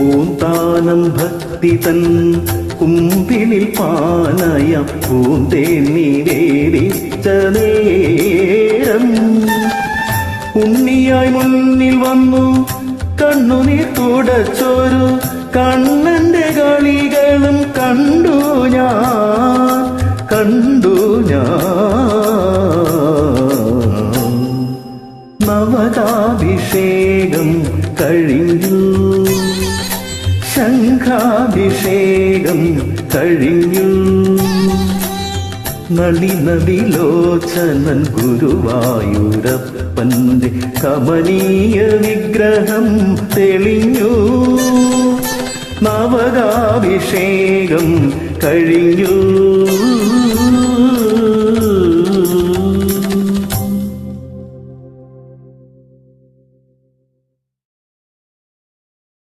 പൂന്താനം ഭക്തി തൻ കുമ്പിളിൽ പാനയ പൂന്തേന്നി വേദിച്ച നേരം ഉണ്ണിയായി മുന്നിൽ വന്നു കണ്ണുനീർ തുടച്ചൊരു കണ്ണന്റെ കളികളും കണ്ടു ഞാൻ നവതാഭിഷേകം കഴിഞ്ഞു ശംഖാഭിഷേകം കഴിഞ്ഞു നളിനവിലോചനൻ ഗുരുവായൂരപ്പന്റെ കമനീയ വിഗ്രഹം തെളിഞ്ഞു നവതാഭിഷേകം കഴിഞ്ഞു